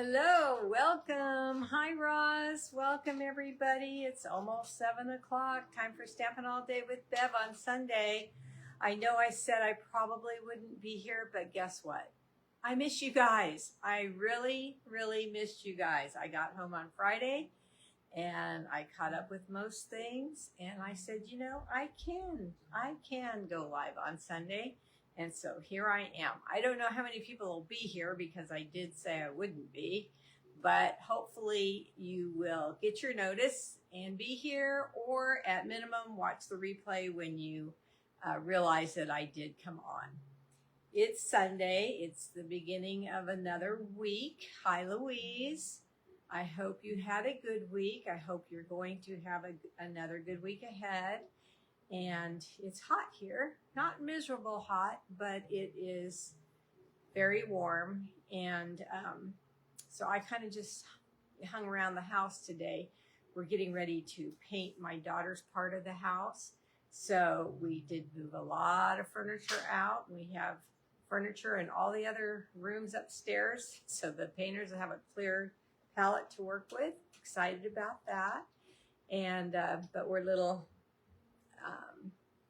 Hello, welcome. Hi, Roz. Welcome, everybody. It's almost 7 o'clock. Time for Stampin' All Day with Bev on Sunday. I know I said I probably wouldn't be here, but guess what? I miss you guys. I really, really missed you guys. I got home on Friday and I caught up with most things. And I said, you know, I can go live on Sunday. And so here I am. I don't know how many people will be here because I did say I wouldn't be, but hopefully you will get your notice and be here, or at minimum watch the replay when you realize that I did come on. It's Sunday. It's the beginning of another week. Hi, Louise. I hope you had a good week. I hope you're going to have another good week ahead. And it's hot here, not miserable hot, but it is very warm. And so I kind of just hung around the house today. We're getting ready to paint my daughter's part of the house. So we did move a lot of furniture out. We have furniture in all the other rooms upstairs. So the painters have a clear palette to work with. Excited about that. And but we're a little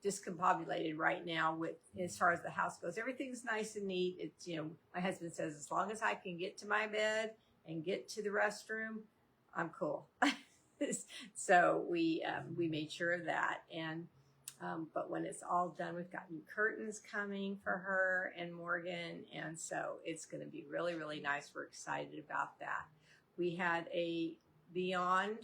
discombobulated right now with as far as the house goes. Everything's nice and neat. It's, you know, my husband says as long as I can get to my bed and get to the restroom, I'm cool. So we made sure of that. And but when it's all done, we've got new curtains coming for her and Morgan, and so it's going to be really, really nice. We're excited about that. We had a beyond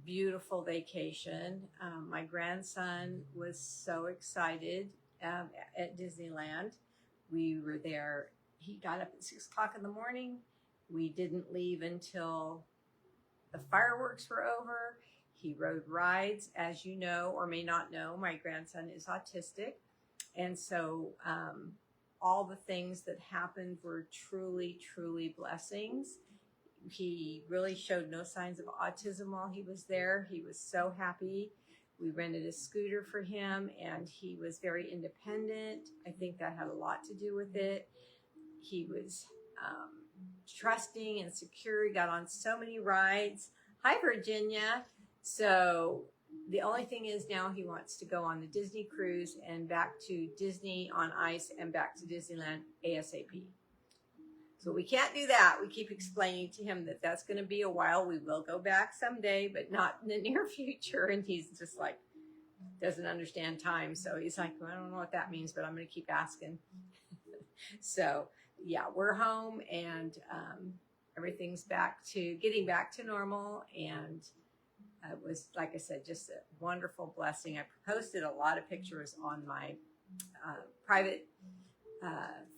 beautiful vacation. My grandson was so excited at Disneyland. We were there. He got up at 6 o'clock in the morning. We didn't leave until the fireworks were over. He rode rides. As you know or may not know, my grandson is autistic. And so all the things that happened were truly, truly blessings. He really showed no signs of autism while he was there. He was so happy. We rented a scooter for him, and he was very independent. I think that had a lot to do with it. He was trusting and secure. He got on so many rides. Hi, Virginia. So the only thing is now he wants to go on the Disney cruise and back to Disney on Ice and back to Disneyland ASAP. So we can't do that. We keep explaining to him that that's going to be a while. We will go back someday, but not in the near future. And he's just like, doesn't understand time. So he's like, well, I don't know what that means, but I'm going to keep asking. So yeah, we're home, and everything's getting back to normal. And it was, like I said, just a wonderful blessing. I posted a lot of pictures on my private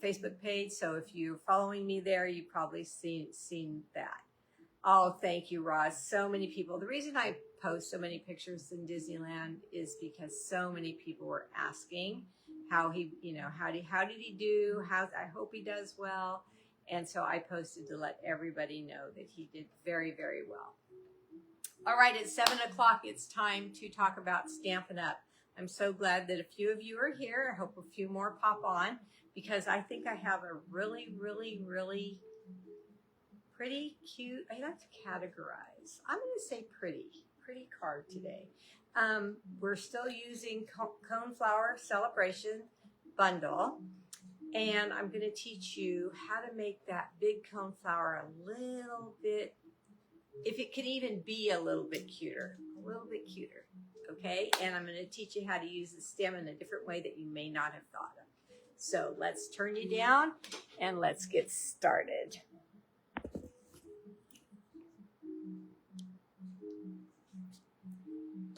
Facebook page, so if you're following me there, you've probably seen that. Oh, thank you, Roz. So many people. The reason I post so many pictures in Disneyland is because so many people were asking how he, you know, how did he do? I hope he does well. And so I posted to let everybody know that he did very, very well. All right, it's 7 o'clock. It's time to talk about Stampin' Up. I'm so glad that a few of you are here. I hope a few more pop on, because I think I have a really, really, really pretty cute, I like to categorize, I'm going to say pretty card today. We're still using Coneflower Celebration Bundle, and I'm going to teach you how to make that big coneflower a little bit, if it can even be a little bit cuter, okay? And I'm going to teach you how to use the stem in a different way that you may not have thought of. So let's turn you down and let's get started.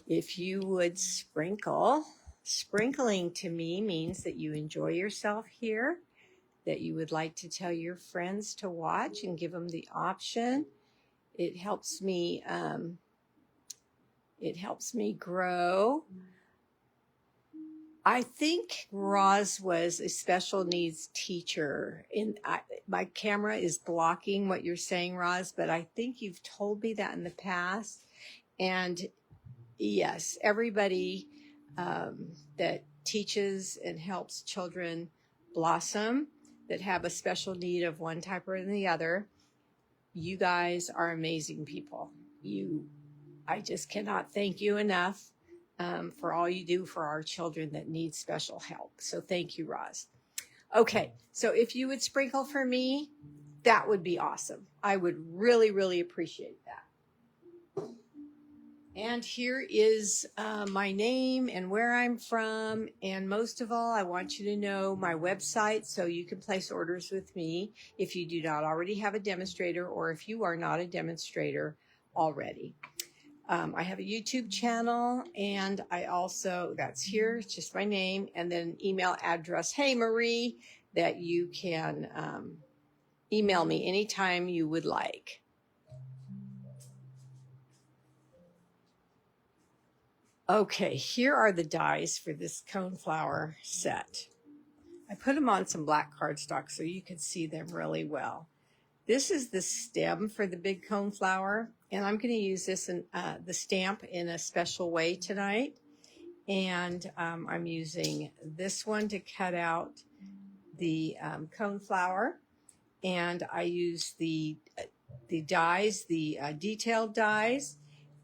If you would sprinkle, sprinkling to me means that you enjoy yourself here, that you would like to tell your friends to watch and give them the option. It helps me grow. I think Roz was a special needs teacher. My camera is blocking what you're saying, Roz, but I think you've told me that in the past. And yes, everybody that teaches and helps children blossom that have a special need of one type or the other You guys are amazing people. I just cannot thank you enough for all you do for our children that need special help. So thank you, Roz. Okay, so if you would sprinkle for me, that would be awesome. I would really, really appreciate that. And here is my name and where I'm from. And most of all, I want you to know my website so you can place orders with me if you do not already have a demonstrator or if you are not a demonstrator already. I have a YouTube channel, and I also, that's here, it's just my name, and then an email address, Hey Marie, that you can email me anytime you would like. Okay, here are the dies for this coneflower set. I put them on some black cardstock so you can see them really well. This is the stem for the big coneflower, and I'm going to use this in the stamp in a special way tonight. And I'm using this one to cut out the coneflower, and I use the dies, the detailed dies,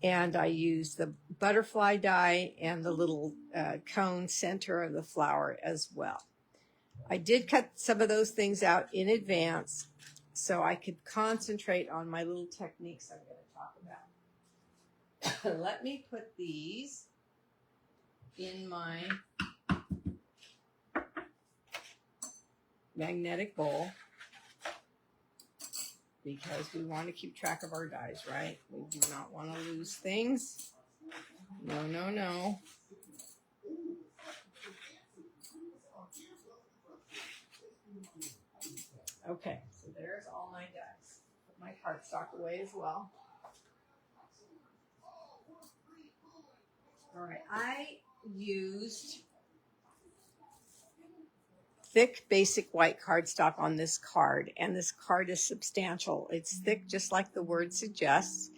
and I use the butterfly die and the little cone center of the flower as well. I did cut some of those things out in advance so I could concentrate on my little techniques I'm going to talk about. Let me put these in my magnetic bowl because we want to keep track of our dies, right? We do not want to lose things. No, no, no. Okay, so there's all my dies. Put my cardstock away as well. All right, I used thick basic white cardstock on this card, and this card is substantial. It's thick just like the word suggests,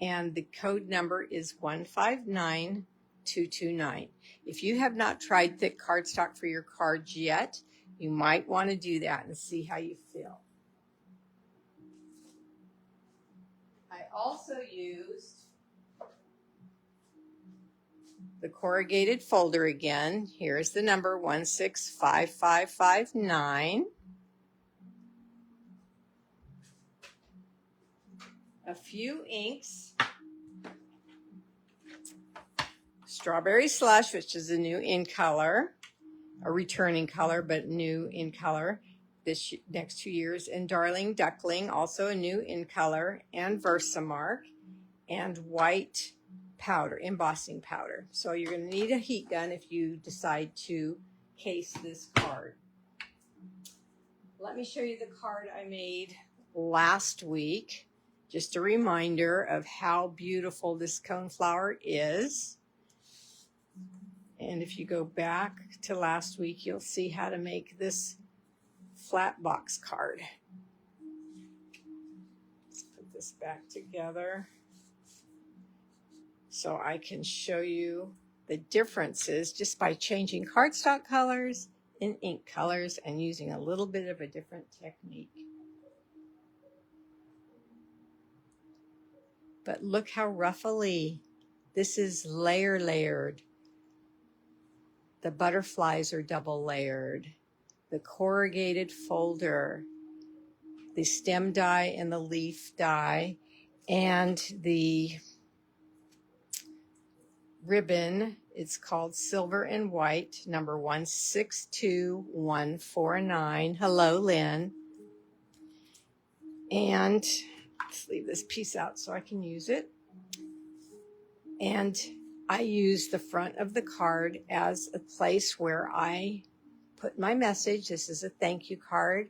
and the code number is 159229. If you have not tried thick cardstock for your cards yet, you might want to do that and see how you feel. I also used the corrugated folder again. Here's the number 165559. A few inks. Strawberry Slush, which is a new in color, a returning color, but new in color this next 2 years. And Darling Duckling, also a new in color, and Versamark, and white powder, embossing powder. So you're going to need a heat gun if you decide to case this card. Let me show you the card I made last week. Just a reminder of how beautiful this coneflower is. And if you go back to last week, you'll see how to make this flat box card. Let's put this back together so I can show you the differences just by changing cardstock colors and ink colors and using a little bit of a different technique. But look how ruffly. This is layered. The butterflies are double layered. The corrugated folder, the stem die and the leaf die, and the ribbon, it's called Silver and White, number 162149. Hello, Lynn. And let's leave this piece out so I can use it. And I use the front of the card as a place where I put my message. This is a thank you card.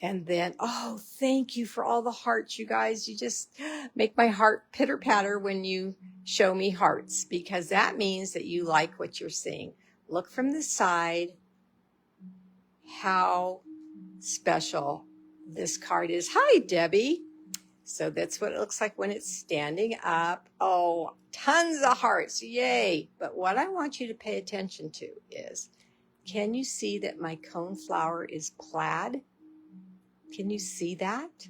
And then, oh, thank you for all the hearts, you guys. You just make my heart pitter patter when you show me hearts, because that means that you like what you're seeing. Look from the side how special this card is. Hi, Debbie. So that's what it looks like when it's standing up. Oh, tons of hearts. Yay. But what I want you to pay attention to is, can you see that my coneflower is plaid? Can you see that?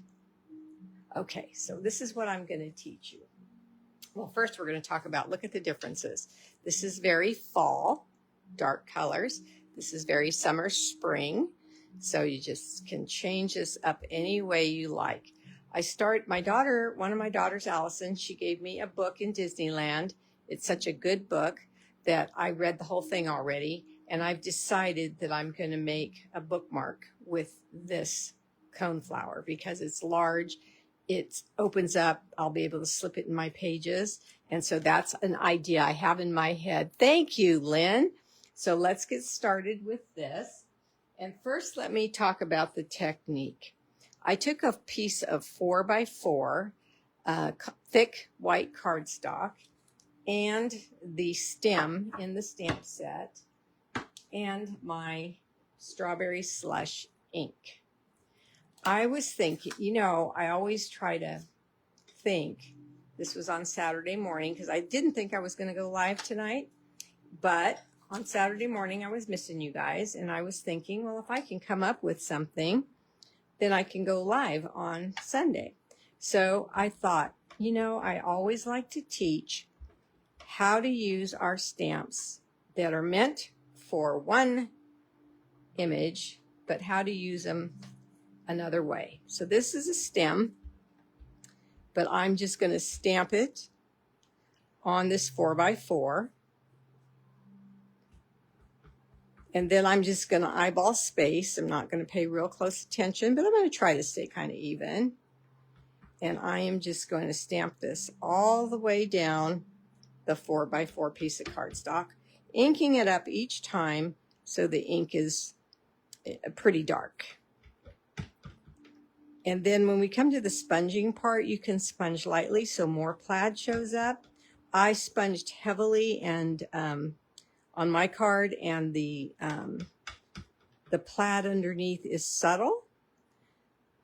Okay, so this is what I'm going to teach you. Well, first we're going to talk about, look at the differences. This is very fall, dark colors. This is very summer, spring. So you just can change this up any way you like. One of my daughters, Allison, she gave me a book in Disneyland. It's such a good book that I read the whole thing already. And I've decided that I'm going to make a bookmark with this coneflower because it's large. It opens up. I'll be able to slip it in my pages. And so that's an idea I have in my head. Thank you, Lynn. So let's get started with this. And first, let me talk about the technique. I took a piece of 4x4 thick white cardstock and the stem in the stamp set and my strawberry slush ink. I was thinking, I always try to think, this was on Saturday morning because I didn't think I was going to go live tonight, but on Saturday morning I was missing you guys and I was thinking, well, if I can come up with something, then I can go live on Sunday. So I thought, I always like to teach how to use our stamps that are meant for one image, but how to use them another way. So this is a stem, but I'm just going to stamp it on this 4x4. And then I'm just going to eyeball space. I'm not going to pay real close attention, but I'm going to try to stay kind of even. And I am just going to stamp this all the way down the 4x4 piece of cardstock, inking it up each time so the ink is pretty dark. And then when we come to the sponging part, you can sponge lightly so more plaid shows up. I sponged heavily and on my card, and the plaid underneath is subtle,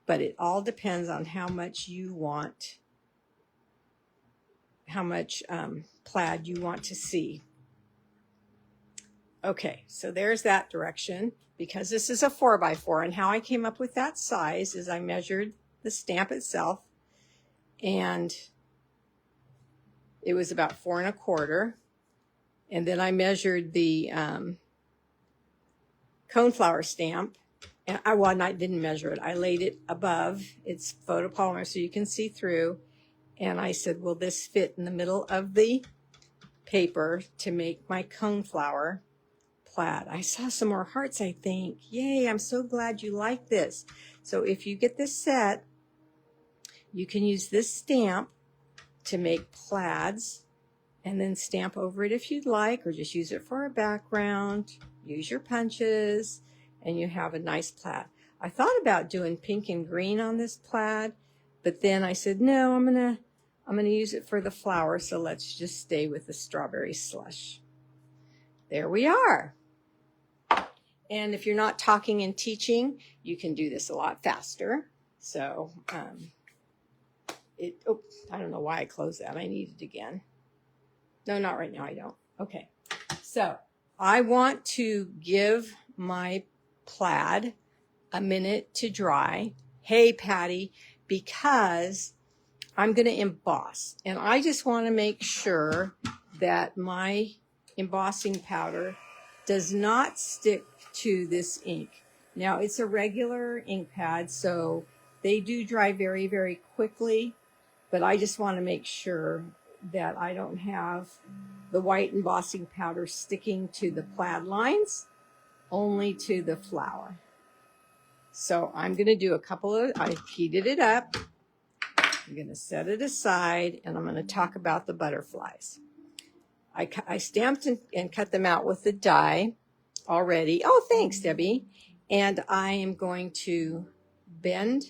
but it all depends on how much you want, how much plaid you want to see. Okay, so there's that direction. Because this is a 4x4, and how I came up with that size is I measured the stamp itself, and it was about 4 1/4. And then I measured the coneflower stamp, and I didn't measure it. I laid it above. It's photopolymer, so you can see through. And I said, will this fit in the middle of the paper to make my coneflower plaid? I saw some more hearts, I think. Yay, I'm so glad you like this. So if you get this set, you can use this stamp to make plaids and then stamp over it if you'd like, or just use it for a background. Use your punches and you have a nice plaid. I thought about doing pink and green on this plaid, but then I said, no, I'm gonna use it for the flower, so let's just stay with the strawberry slush. There we are. And if you're not talking and teaching, you can do this a lot faster. So I don't know why I closed that. I need it again. No, not right now. I don't. Okay. So I want to give my plaid a minute to dry. Hey, Patty, because I'm going to emboss. And I just want to make sure that my embossing powder does not stick to this ink. Now, it's a regular ink pad, so they do dry very, very quickly, but I just want to make sure that I don't have the white embossing powder sticking to the plaid lines, only to the flower. So I'm going to do I heated it up. I'm going to set it aside, and I'm going to talk about the butterflies. I stamped and cut them out with the die already. Oh, thanks, Debbie. And I am going to bend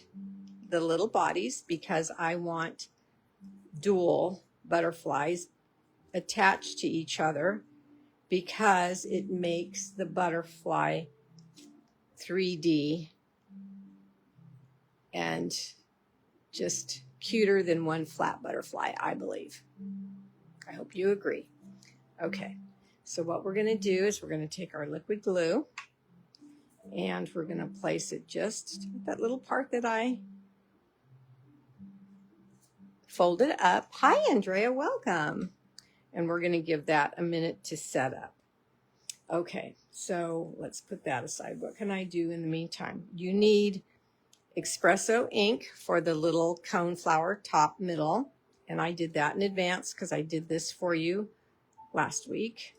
the little bodies because I want dual butterflies attached to each other because it makes the butterfly 3D and just cuter than one flat butterfly, I believe. I hope you agree. Okay, so what we're going to do is we're going to take our liquid glue and we're going to place it just at that little part that I fold it up. Hi, Andrea, welcome. And we're going to give that a minute to set up. Okay, so let's put that aside. What can I do in the meantime? You need espresso ink for the little coneflower top middle. And I did that in advance because I did this for you last week.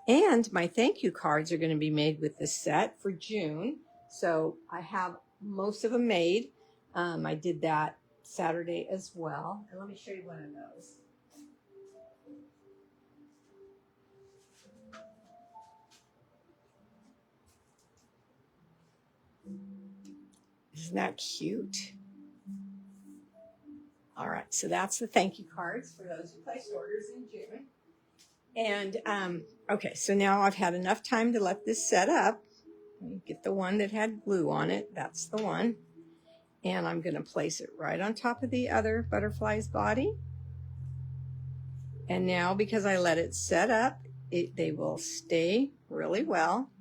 And my thank you cards are going to be made with this set for June. So I have most of them made. I did that Saturday as well. And let me show you one of those. Isn't that cute? All right, so that's the thank you cards for those who placed orders in June. And okay, so now I've had enough time to let this set up. Let me get the one that had glue on it. That's the one. And I'm going to place it right on top of the other butterfly's body. And now, because I let it set up, they will stay really well.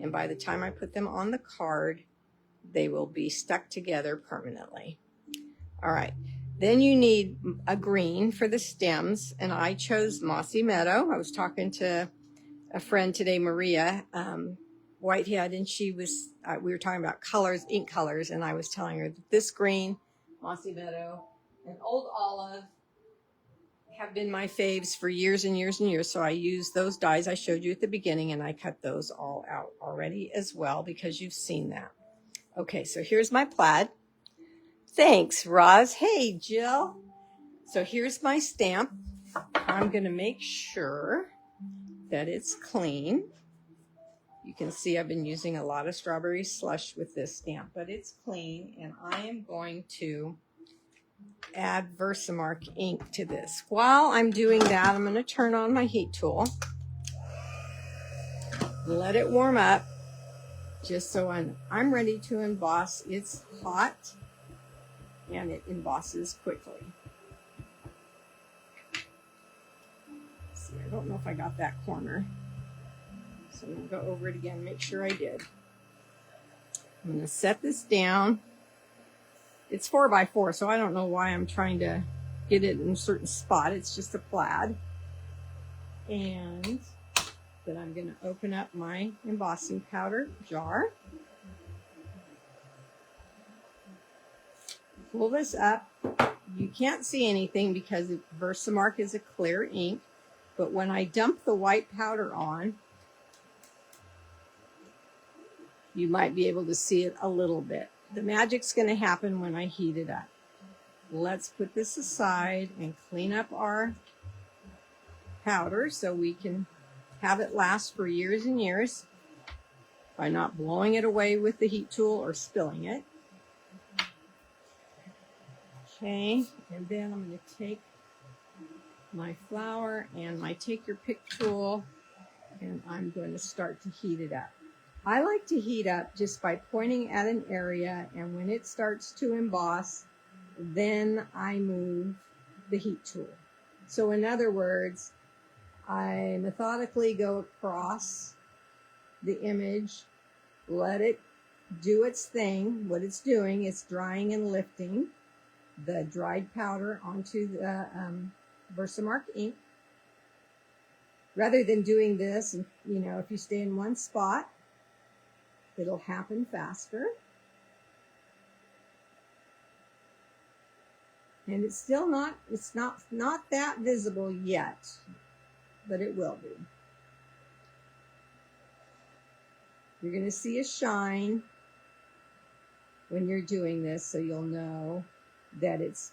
And by the time I put them on the card, they will be stuck together permanently. All right. Then you need a green for the stems, and I chose Mossy Meadow. I was talking to a friend today, Maria Whitehead, and we were talking about colors, ink colors, and I was telling her that this green, Mossy Meadow, and Old Olive have been my faves for years and years and years. So I used those dyes I showed you at the beginning, and I cut those all out already as well because you've seen that. Okay, so here's my plaid. Thanks, Roz. Hey, Jill. So here's my stamp. I'm going to make sure that it's clean. You can see I've been using a lot of strawberry slush with this stamp, but it's clean. And I am going to add Versamark ink to this. While I'm doing that, I'm going to turn on my heat tool. Let it warm up just so I'm ready to emboss. It's hot. And it embosses quickly. See, I don't know if I got that corner. So I'm going to go over it again, make sure I did. I'm going to set this down. It's 4x4, so I don't know why I'm trying to get it in a certain spot. It's just a plaid. And then I'm going to open up my embossing powder jar. Pull this up. You can't see anything because Versamark is a clear ink, but when I dump the white powder on, you might be able to see it a little bit. The magic's going to happen when I heat it up. Let's put this aside and clean up our powder so we can have it last for years and years by not blowing it away with the heat tool or spilling it. Okay, and then I'm going to take my flour and my take your pick tool, and I'm going to start to heat it up. I like to heat up just by pointing at an area, and when it starts to emboss, then I move the heat tool. So in other words, I methodically go across the image, let it do its thing. What it's doing is drying and lifting the dried powder onto the Versamark ink. Rather than doing this, and if you stay in one spot, it'll happen faster. And it's still not that visible yet, but it will be. You're going to see a shine when you're doing this, so you'll know that it's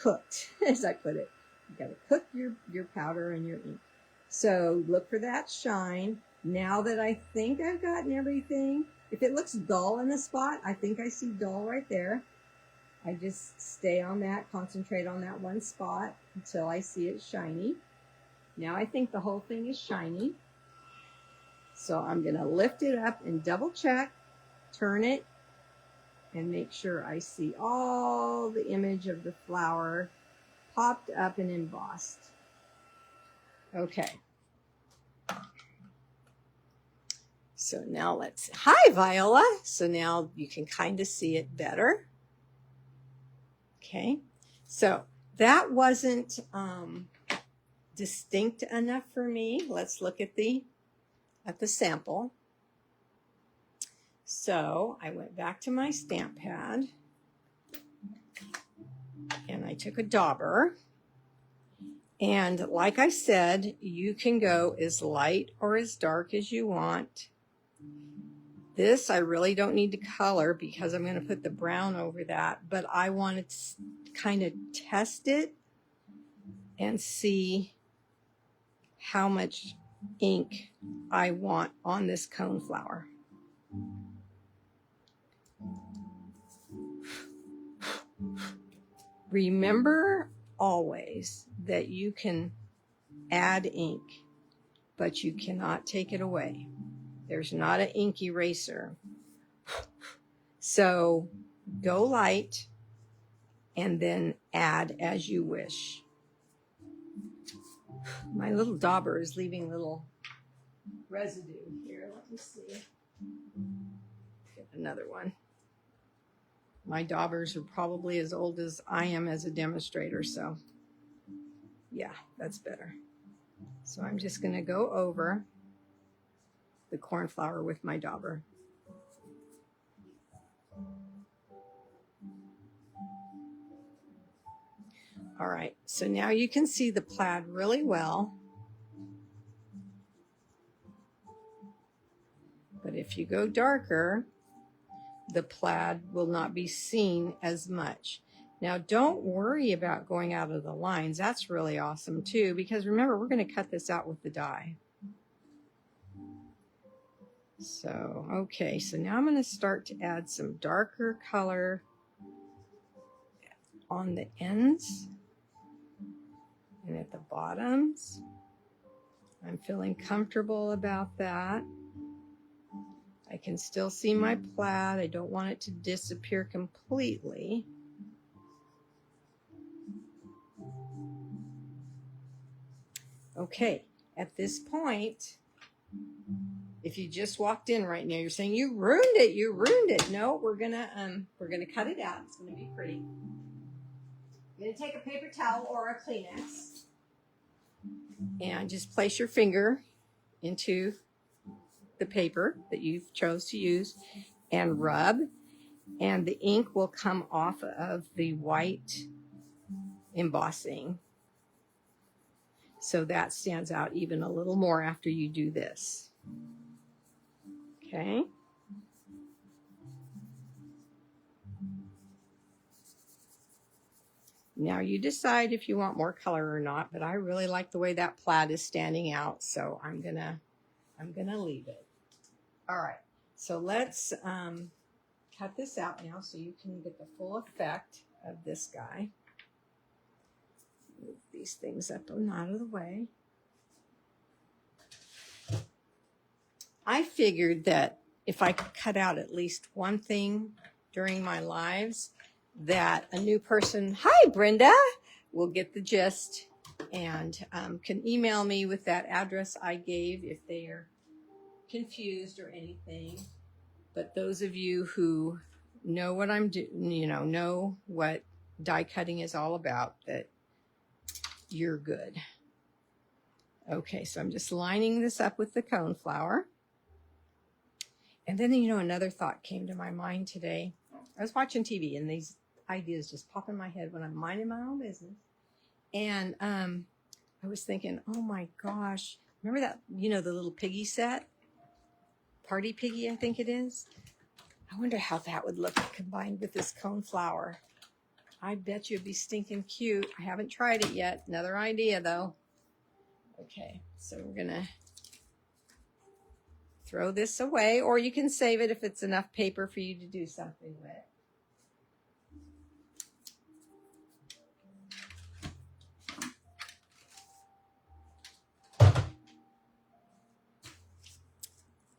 cooked, as I put it. You got to cook your powder and your ink. So look for that shine. Now that I think I've gotten everything, if it looks dull in the spot, I think I see dull right there. I just stay on that, concentrate on that one spot until I see it shiny. Now I think the whole thing is shiny. So I'm going to lift it up and double check, turn it, and make sure I see all the image of the flower popped up and embossed. Okay. So now hi Viola. So now you can kind of see it better. Okay, so that wasn't distinct enough for me. Let's look at the sample. So I went back to my stamp pad and I took a dauber. And like I said, you can go as light or as dark as you want. This I really don't need to color because I'm going to put the brown over that, but I wanted to kind of test it and see how much ink I want on this coneflower. Remember always that you can add ink, but you cannot take it away. There's not an ink eraser. So go light and then add as you wish. My little dauber is leaving little residue here. Let me see. Get another one. My daubers are probably as old as I am as a demonstrator, so yeah, that's better. So I'm just going to go over the cornflower with my dauber. All right, so now you can see the plaid really well. But if you go darker, the plaid will not be seen as much. Now, don't worry about going out of the lines. That's really awesome too, because remember, we're going to cut this out with the die. So, okay, so now I'm going to start to add some darker color on the ends and at the bottoms. I'm feeling comfortable about that. I can still see my plaid. I don't want it to disappear completely. Okay, at this point, if you just walked in right now, you're saying, you ruined it, you ruined it. No, we're gonna cut it out. It's gonna be pretty. You're gonna take a paper towel or a Kleenex and just place your finger into the paper that you've chose to use and rub, and the ink will come off of the white embossing. So that stands out even a little more after you do this. Okay. Now you decide if you want more color or not, but I really like the way that plaid is standing out, so I'm gonna leave it. All right, so let's cut this out now so you can get the full effect of this guy. Move these things up and out of the way. I figured that if I could cut out at least one thing during my lives, that a new person, hi Brenda, will get the gist and can email me with that address I gave if they are confused or anything. But those of you who know what I'm doing, know what die cutting is all about, that you're good. Okay, so I'm just lining this up with the coneflower. And then, another thought came to my mind today. I was watching TV and these ideas just pop in my head when I'm minding my own business. And I was thinking, oh my gosh, remember that, the little piggy set? Party Piggy, I think it is. I wonder how that would look combined with this coneflower. I bet you it'd be stinking cute. I haven't tried it yet. Another idea though. Okay, so we're gonna throw this away, or you can save it if it's enough paper for you to do something with.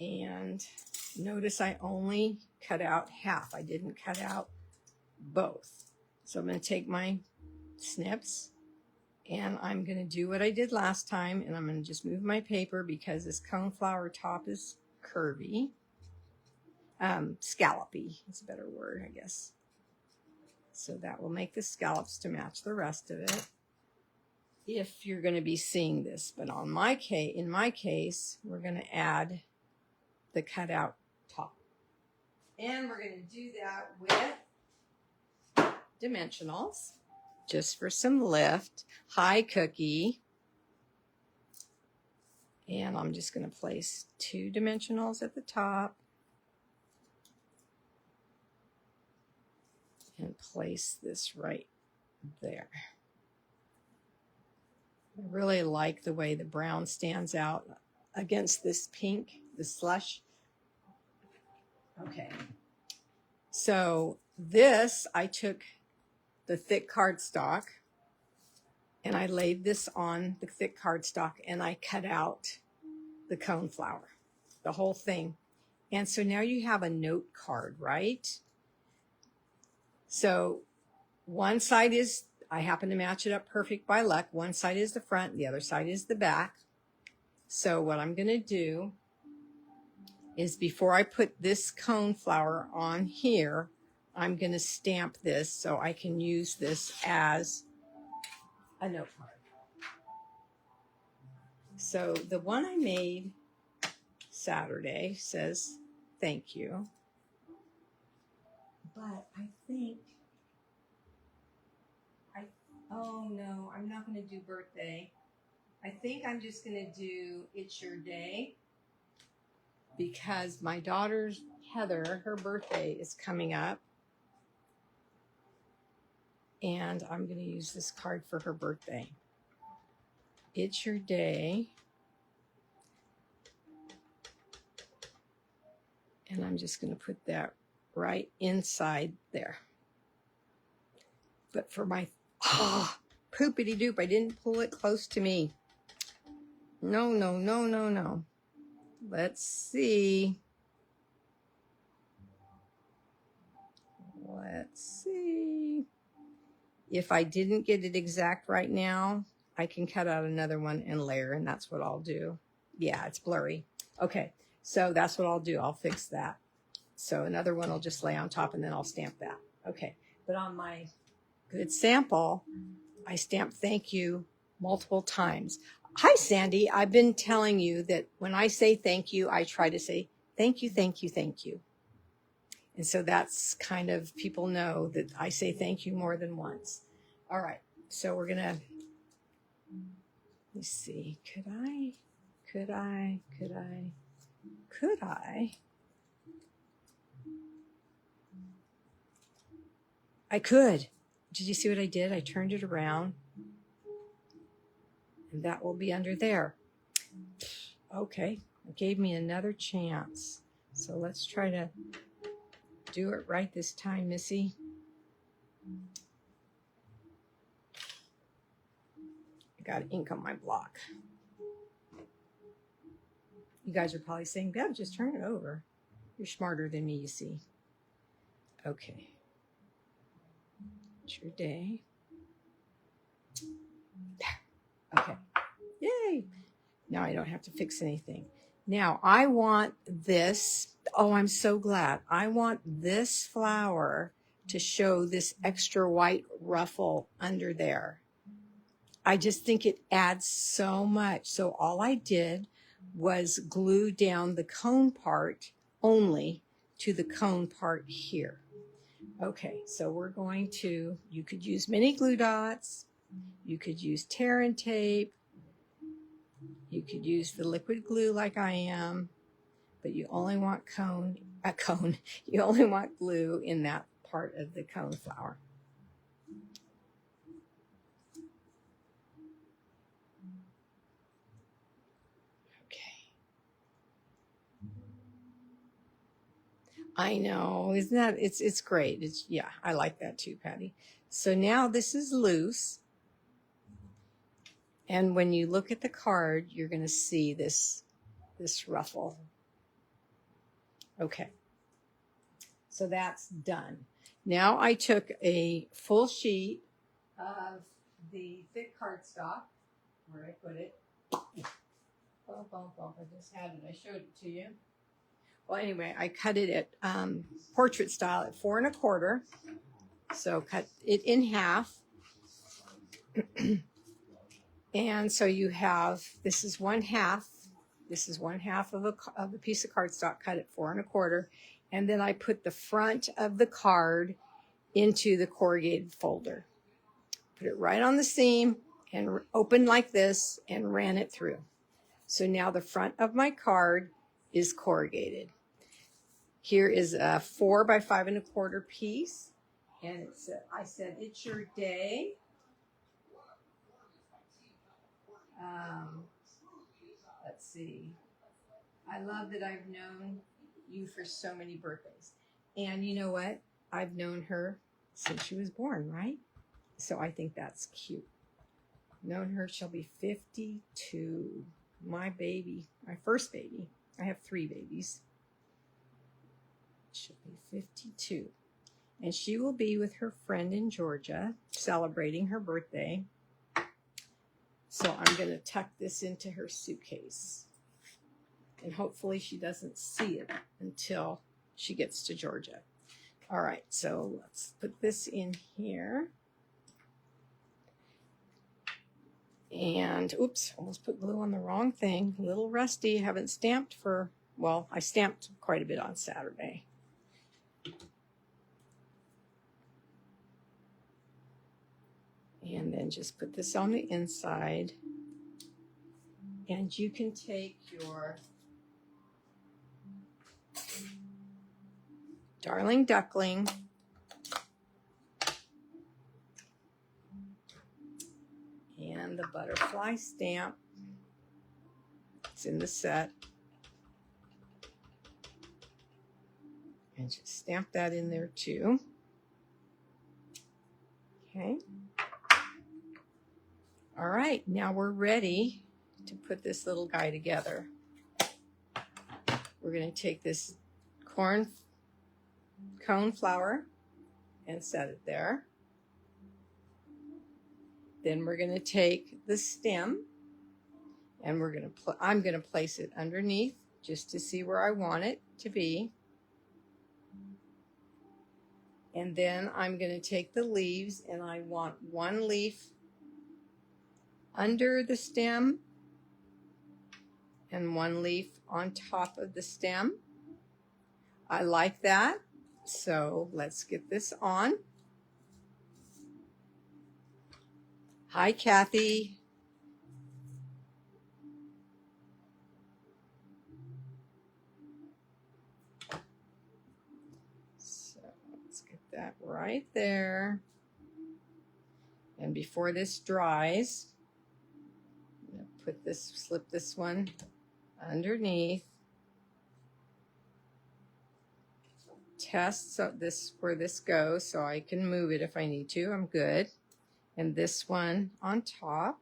And notice I only cut out half. I didn't cut out both. So I'm going to take my snips and I'm going to do what I did last time, and I'm going to just move my paper because this coneflower top is curvy. Scallopy is a better word, I guess. So that will make the scallops to match the rest of it, if you're going to be seeing this. But in my case, we're going to add the cutout top. And we're going to do that with dimensionals, just for some lift. Hi, Cookie. And I'm just going to place 2 dimensionals at the top. And place this right there. I really like the way the brown stands out against this pink, the slush. Okay. So this, I took the thick cardstock and I laid this on the thick cardstock and I cut out the coneflower, the whole thing. And so now you have a note card, right? So one side is, I happen to match it up perfect by luck. One side is the front, the other side is the back. So what I'm going to do is, before I put this coneflower on here, I'm going to stamp this so I can use this as a note card. So the one I made Saturday says thank you. But I think, oh no, I'm not going to do birthday. I think I'm just going to do it's your day, because my daughter's Heather, her birthday is coming up. And I'm going to use this card for her birthday. It's your day. And I'm just going to put that right inside there. But for my, poopity doop, I didn't pull it close to me. No, no, no, no, no. Let's see. Let's see. If I didn't get it exact right now, I can cut out another one and layer, and that's what I'll do. Yeah, it's blurry. Okay, so that's what I'll do. I'll fix that. So another one I'll just lay on top, and then I'll stamp that. Okay, but on my good sample, I stamped thank you multiple times. Hi, Sandy. I've been telling you that when I say thank you, I try to say thank you, thank you, thank you. And so that's kind of, people know that I say thank you more than once. All right, so we're gonna, let's see, could I? I could. Did you see what I did? I turned it around. And that will be under there. Okay, it gave me another chance. So let's try to do it right this time, Missy. I got ink on my block. You guys are probably saying, Bev, just turn it over. You're smarter than me, you see. Okay. It's your day. Okay. Yay. Now I don't have to fix anything. Now I want this. Oh, I'm so glad. I want this flower to show this extra white ruffle under there. I just think it adds so much. So all I did was glue down the cone part only to the cone part here. Okay, so we're going to, you could use mini glue dots. You could use tear and tape. You could use the liquid glue like I am, but you only want you only want glue in that part of the cone flower. Okay. I know, isn't that, it's great. It's, yeah, I like that too, Patty. So now this is loose. And when you look at the card, you're going to see this ruffle. Okay. So that's done. Now I took a full sheet of the thick cardstock. Where I put it. I just had it. I showed it to you. Well, anyway, I cut it at portrait style at 4 1/4. So cut it in half. And so you have, this is one half of a piece of cardstock, cut it 4 1/4. And then I put the front of the card into the corrugated folder. Put it right on the seam and open like this and ran it through. So now the front of my card is corrugated. Here is a 4 by 5 1/4 piece. And I said, it's your day. Let's see. I love that I've known you for so many birthdays. And you know what? I've known her since she was born, right? So I think that's cute. Known her, she'll be 52. My baby, my first baby. I have 3 babies. She'll be 52. And she will be with her friend in Georgia celebrating her birthday. So I'm going to tuck this into her suitcase. And hopefully she doesn't see it until she gets to Georgia. All right, so let's put this in here. And, oops, almost put glue on the wrong thing. A little rusty. Haven't stamped for, well, I stamped quite a bit on Saturday. And then just put this on the inside. And you can take your Darling Duckling and the butterfly stamp. It's in the set. And just stamp that in there too. Okay. All right, now we're ready to put this little guy together. We're going to take this coneflower and set it there. Then we're going to take the stem and I'm going to place it underneath just to see where I want it to be. And then I'm going to take the leaves and I want 1 leaf under the stem and 1 leaf on top of the stem. I like that. So let's get this on. Hi, Kathy. So let's get that right there. And before this dries, I'm going to put this, slip this one underneath. Test so this where this goes so I can move it if I need to. I'm good. And this one on top.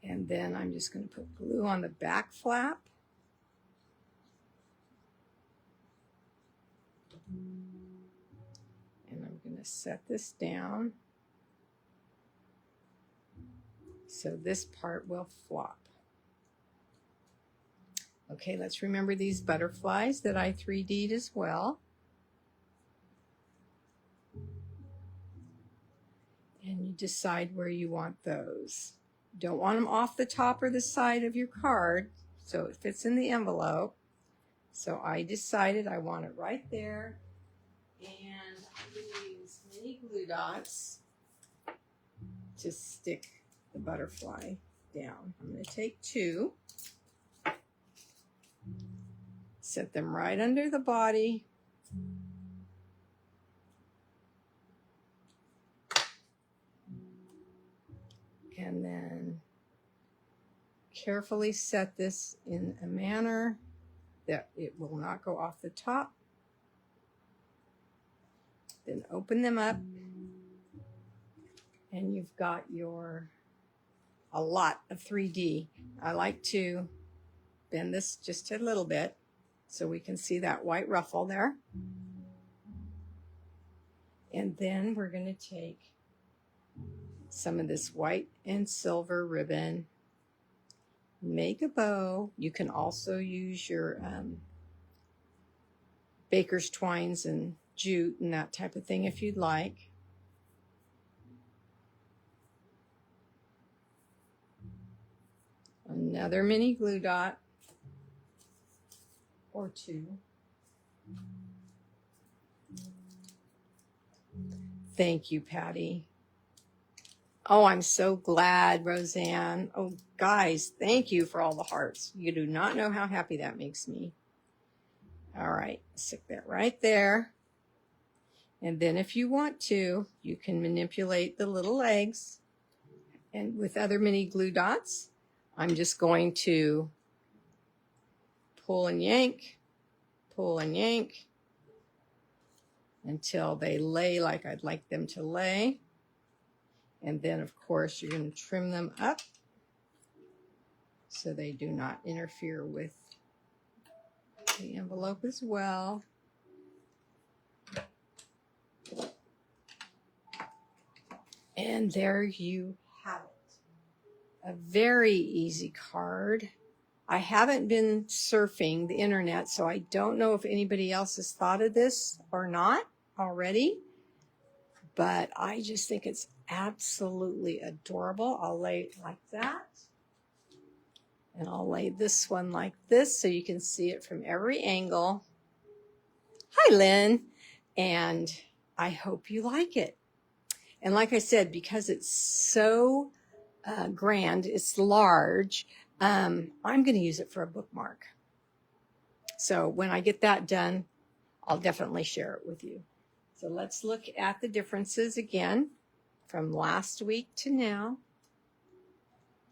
And then I'm just going to put glue on the back flap. And I'm going to set this down so this part will flop. Okay, let's remember these butterflies that I 3D'd as well. And you decide where you want those. You don't want them off the top or the side of your card so it fits in the envelope. So I decided I want it right there. And I'm going to use mini glue dots to stick the butterfly down. I'm going to take 2. Set them right under the body. And then carefully set this in a manner that it will not go off the top. Then open them up and you've got a lot of 3D. I like to bend this just a little bit so we can see that white ruffle there. And then we're going to take some of this white and silver ribbon make a bow. You can also use your baker's twines and jute and that type of thing if you'd like. Another mini glue dot or two. Thank you, Patty. Oh, I'm so glad, Roseanne. Oh, guys, thank you for all the hearts. You do not know how happy that makes me. All right, stick that right there. And then if you want to, you can manipulate the little legs. And with other mini glue dots, I'm just going to pull and yank until they lay like I'd like them to lay. And then, of course, you're going to trim them up so they do not interfere with the envelope as well. And there you have it. A very easy card. I haven't been surfing the internet, so I don't know if anybody else has thought of this or not already. But I just think it's absolutely adorable. I'll lay it like that. And I'll lay this one like this so you can see it from every angle. Hi, Lynn. And I hope you like it. And like I said, because it's so grand, it's large, I'm going to use it for a bookmark. So when I get that done, I'll definitely share it with you. So let's look at the differences again from last week to now.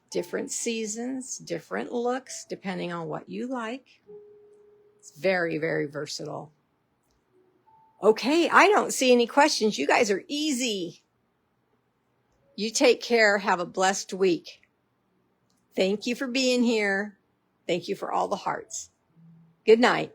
Different seasons, different looks, depending on what you like. It's very, very versatile. Okay, I don't see any questions. You guys are easy. You take care. Have a blessed week. Thank you for being here. Thank you for all the hearts. Good night.